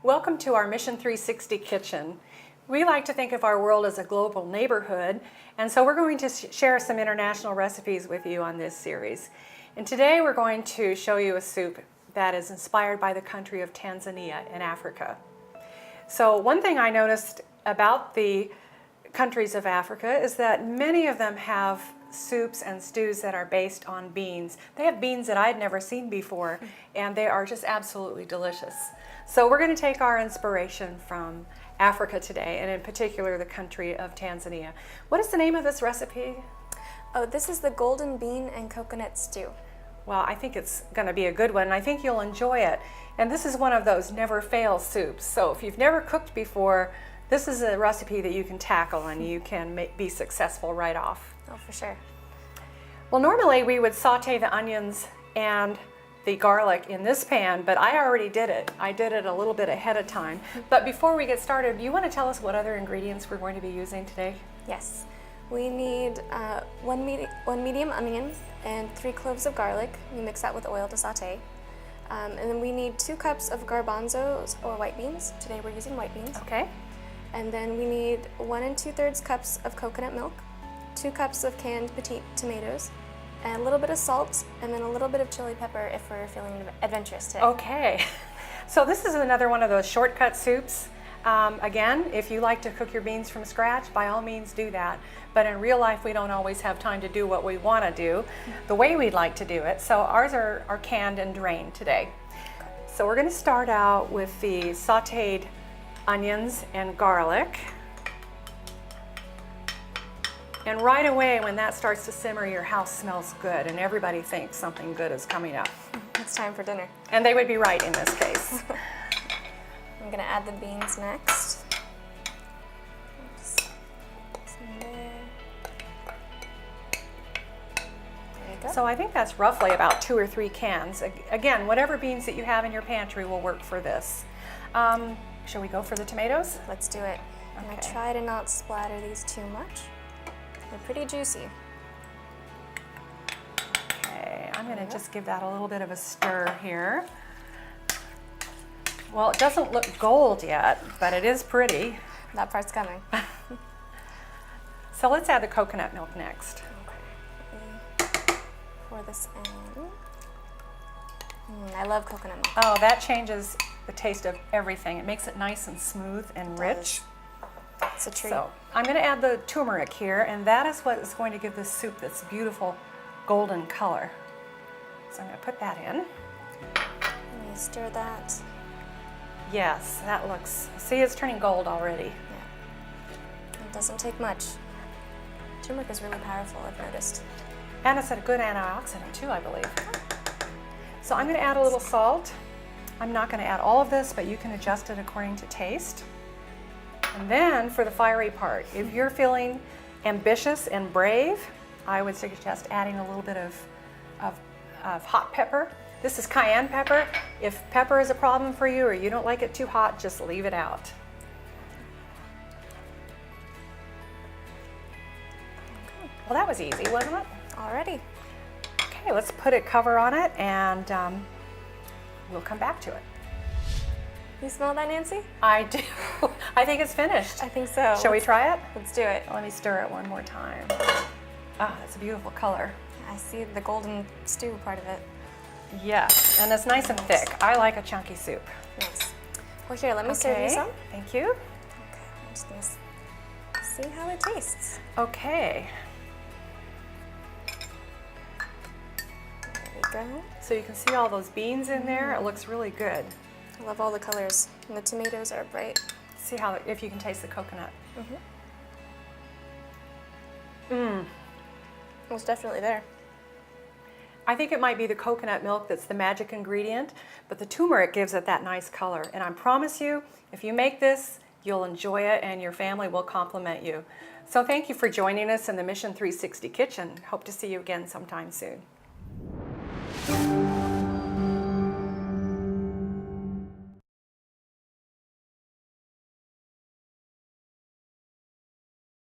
Welcome to our Mission 360 kitchen. We like to think of our world as a global neighborhood, and so we're going to share some international recipes with you on this series. And today we're going to show you a soup that is inspired by the country of Tanzania in Africa. So one thing I noticed about the countries of Africa is that many of them have soups and stews that are based on beans. They have beans that I'd never seen before, and they are just absolutely delicious. So we're going to take our inspiration from Africa today, and in particular the country of Tanzania. What is the name of this recipe? Oh, this is the golden bean and coconut stew. Well, I think it's going to be a good one, and I think you'll enjoy it. And this is one of those never fail soups. So if you've never cooked before, this is a recipe that you can tackle and you can be successful right off. Oh, for sure. Well, normally we would saute the onions and the garlic in this pan, but I already did it. I did it a little bit ahead of time. But before we get started, do you want to tell us what other ingredients we're going to be using today? Yes. We need one medium onion and 3 cloves of garlic. You mix that with oil to saute. And then we need 2 cups of garbanzos or white beans. Today we're using white beans. Okay. And then we need 1 2/3 cups of coconut milk, 2 cups of canned petite tomatoes, and a little bit of salt, and then a little bit of chili pepper if we're feeling adventurous today. Okay. So this is another one of those shortcut soups. Again, if you like to cook your beans from scratch, by all means do that. But in real life, we don't always have time to do what we want to do the way we'd like to do it. So ours are canned and drained today. So we're going to start out with the sauteed onions and garlic. And right away, when that starts to simmer, your house smells good and everybody thinks something good is coming up. It's time for dinner. And they would be right in this case. I'm gonna add the beans next. Some there. There you go. So I think that's roughly about 2 or 3 cans. Again, whatever beans that you have in your pantry will work for this. Shall we go for the tomatoes? Let's do it. I'm gonna Okay. try to not splatter these too much. They're pretty juicy. Okay, I'm going to just give that a little bit of a stir here. Well, it doesn't look gold yet, but it is pretty. That part's coming. So let's add the coconut milk next. Okay. Pour this in. I love coconut milk. Oh, that changes the taste of everything. It makes it nice and smooth and rich. It's a treat. So I'm going to add the turmeric here, and that is what is going to give this soup this beautiful golden color. So I'm going to put that in. Let me stir that. Yes, that looks, see, it's turning gold already. Yeah. It doesn't take much. Turmeric is really powerful, I've noticed. And it's a good antioxidant too, I believe. So I'm going to add a little salt. I'm not going to add all of this, but you can adjust it according to taste. And then for the fiery part, if you're feeling ambitious and brave, I would suggest adding a little bit of hot pepper. This is cayenne pepper. If pepper is a problem for you or you don't like it too hot, just leave it out. Well, that was easy, wasn't it? Alrighty. Okay, let's put a cover on it and we'll come back to it. You smell that, Nancy? I do. I think it's finished. I think so. Shall we try it? Let's do it. Let me stir it one more time. Ah, that's a beautiful color. I see the golden stew part of it. Yes, and it's nice and thick. I like a chunky soup. Nice. Well, here, let me serve you some. Thank you. Okay, I'm just gonna see how it tastes. Okay. There we go. So you can see all those beans in there. It looks really good. I love all the colors, and the tomatoes are bright. See how, if you can taste the coconut. It's definitely there. I think it might be the coconut milk that's the magic ingredient, but the turmeric gives it that nice color. And I promise you, if you make this, you'll enjoy it and your family will compliment you. So thank you for joining us in the Mission 360 kitchen. Hope to see you again sometime soon.